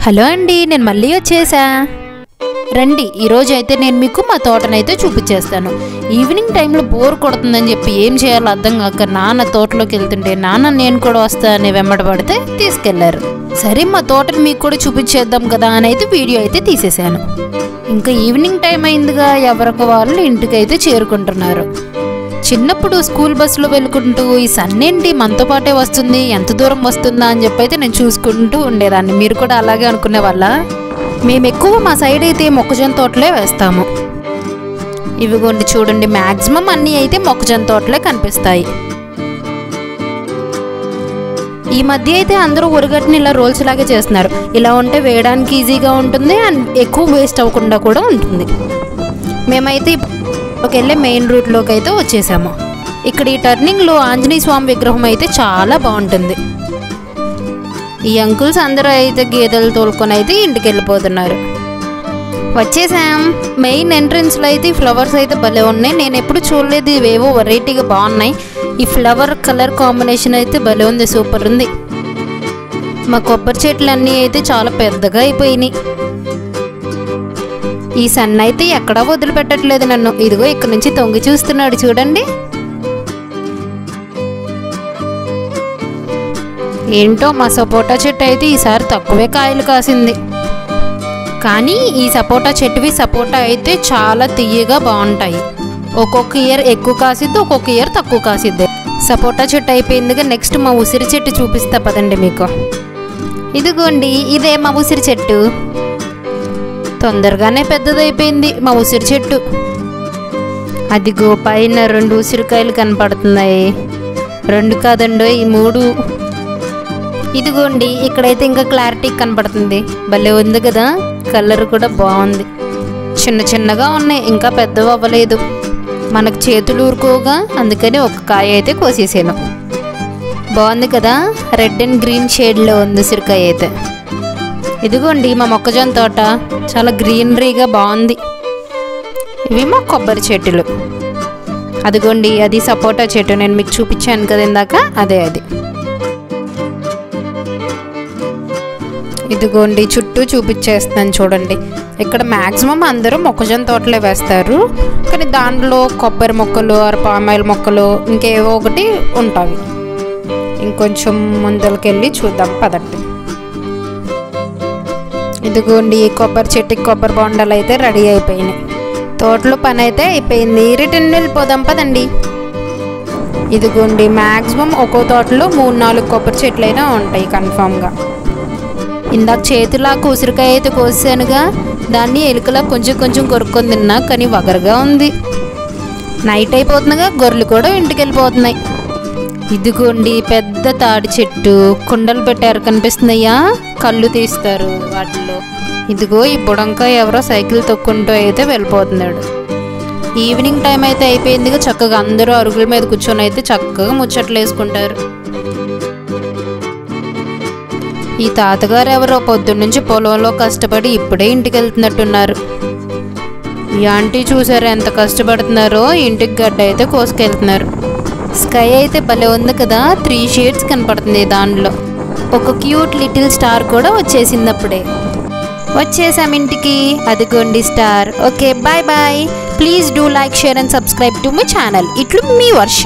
Hello అండి, నేను మళ్ళీ వచ్చేసా. రండి, ఈరోజు అయితే నేను మీకు మా తోటనైతే చూపించేస్తాను. ఈవినింగ్ టైంలో బోర్ కొడుతుందని చెప్పి ఏం చేయాలో అర్థం కాక నాన్న తోటలోకి వెళ్తుంటే నాన్న నేను కూడా వస్తా అని వెంబడబడితే తీసుకెళ్లారు. సరే మా తోటని మీకు కూడా చూపించేద్దాం కదా అని అయితే వీడియో అయితే తీసేశాను. ఇంకా ఈవినింగ్ టైం అయిందిగా, ఎవరికి వాళ్ళు ఇంటికైతే చేరుకుంటున్నారు. చిన్నప్పుడు స్కూల్ బస్సులో వెళ్ళుకుంటూ ఈ సన్నేంటి మనతో పాటే వస్తుంది, ఎంత దూరం వస్తుందా అని చెప్పి అయితే నేను చూసుకుంటూ ఉండేదాన్ని. మీరు కూడా అలాగే అనుకునే వాళ్ళ? మేము ఎక్కువ మా సైడ్ అయితే మొక్కజొన్న తోటలే వేస్తాము. ఇవిగోండి చూడండి, మ్యాక్సిమం అన్నీ అయితే మొక్కజొన్న తోటలే కనిపిస్తాయి. ఈ మధ్య అయితే అందరూ ఉరగట్ని ఇలా రోల్స్ లాగే చేస్తున్నారు. ఇలా ఉంటే వేయడానికి ఈజీగా ఉంటుంది అండ్ ఎక్కువ వేస్ట్ అవ్వకుండా కూడా ఉంటుంది. మేమైతే వెళ్ళే మెయిన్ రూట్లోకి అయితే వచ్చేసాము. ఇక్కడ ఈ టర్నింగ్లో ఆంజనేయ స్వామి విగ్రహం అయితే చాలా బాగుంటుంది. ఈ అంకుల్స్ అందరూ అయితే గేదెలు తోలుకొని అయితే ఇంటికి వెళ్ళిపోతున్నారు. వచ్చేసాం. మెయిన్ ఎంట్రన్స్లో అయితే ఈ ఫ్లవర్స్ అయితే భలే ఉన్నాయి. నేను ఎప్పుడు చూడలేదు, ఇవేవో వెరైటీగా బాగున్నాయి. ఈ ఫ్లవర్ కలర్ కాంబినేషన్ అయితే భలే ఉంది, సూపర్ ఉంది. మా కొబ్బరి చెట్లు అన్నీ అయితే చాలా పెద్దగా అయిపోయినాయి. ఈ సన్ అయితే ఎక్కడా వదిలిపెట్టట్లేదు నన్ను. ఇదిగో ఇక్కడ నుంచి తొంగి చూస్తున్నాడు చూడండి. ఏంటో మా సపోటా చెట్టు అయితే ఈసారి తక్కువే కాయలు కాసింది. కానీ ఈ సపోటా చెట్టువి సపోటా అయితే చాలా తియ్యగా బాగుంటాయి. ఒక్కొక్క ఇయర్ ఎక్కువ కాసిద్ది, ఒక్కొక్క ఇయర్ తక్కువ కాసిద్ది. సపోటా చెట్టు అయిపోయిందిగా, నెక్స్ట్ మా ఉసిరి చెట్టు చూపిస్తా పదండి మీకు. ఇదిగోండి, ఇదే మా ఉసిరి చెట్టు. తొందరగానే పెద్దదైపోయింది మా ఉసిరి చెట్టు. అదిగో పైన 2 ఉసిరికాయలు కనపడుతున్నాయి. 2 కాదండో, ఈ 3. ఇదిగోండి, ఇక్కడైతే ఇంకా క్లారిటీ కనపడుతుంది. భలే ఉంది కదా, కలర్ కూడా బాగుంది. చిన్న చిన్నగా ఉన్నాయి, ఇంకా పెద్దవి అవ్వలేదు. మనకు చేతులు ఊరుకోగా, అందుకని ఒక కాయ అయితే కోసేసాను. బాగుంది కదా, రెడ్ అండ్ గ్రీన్ షేడ్లో ఉంది ఉసిరికాయ అయితే. ఇదిగోండి మా మొక్కజొన్న తోట, చాలా గ్రీనరీగా బాగుంది. ఇవి మా కొబ్బరి చెట్టులు. అదిగోండి, అది సపోటా చెట్టు, నేను మీకు చూపించాను కదా ఇందాక, అదే అది. ఇదిగోండి చుట్టూ చూపించేస్తాను చూడండి. ఇక్కడ మ్యాక్సిమం అందరూ మొక్కజొన్న తోటలే వేస్తారు, కానీ దాంట్లో కొబ్బరి మొక్కలు పామాయిల్ మొక్కలు ఇంకేవో ఒకటి ఉంటాయి. ఇంకొంచెం ముందరికెళ్ళి చూద్దాం పదండి. ఇదిగోండి, కొబ్బరి చెట్టుకి కొబ్బరి బొండాలు అయితే రెడీ అయిపోయినాయి. తోటలో పని అయితే అయిపోయింది, రిటర్న్ వెళ్ళిపోదాం పదండి. ఇదిగోండి, మ్యాక్సిమం ఒక్కో తోటలో 3-4 కొబ్బరి చెట్లు అయినా ఉంటాయి కన్ఫామ్గా. ఇందాక చేతిలా ఉసిరికాయ అయితే కోసానుగా, దాన్ని ఎలుకలా కొంచెం కొంచెం కొరుక్కొని తిన్నా, కానీ వగరుగా ఉంది. నైట్ అయిపోతుందిగా, గొర్రెలు కూడా ఇంటికి వెళ్ళిపోతున్నాయి. ఇదిగోండి పెద్ద తాడి చెట్టు, కుండలు పెట్టారు కనిపిస్తున్నాయా, కళ్ళు తీస్తారు వాటిలో. ఇదిగో ఈ బుడంకాయ ఎవరో సైకిల్ తొక్కుంటూ అయితే వెళ్ళిపోతున్నాడు. ఈవినింగ్ టైం అయితే అయిపోయిందిగా, చక్కగా అందరూ అరుగుల మీద కూర్చొని అయితే చక్కగా ముచ్చట్లు వేసుకుంటారు. ఈ తాతగారు ఎవరో పొద్దున్నుంచి పొలంలో కష్టపడి ఇప్పుడే ఇంటికి వెళ్తున్నట్టున్నారు. ఈ ఆంటీ చూసారు ఎంత కష్టపడుతున్నారో, ఇంటికి గడ్డ అయితే కోసుకెళ్తున్నారు. స్కై అయితే భలే ఉంది కదా, 3 షేడ్స్ కనపడుతుంది దానిలో. ఒక క్యూట్ లిటిల్ స్టార్ కూడా వచ్చేసింది అప్పుడే. వచ్చేసాం ఇంటికి. అదిగోండి star. Okay, bye bye. Please do like, share and subscribe to my channel. ఇట్లు మీ వర్ష.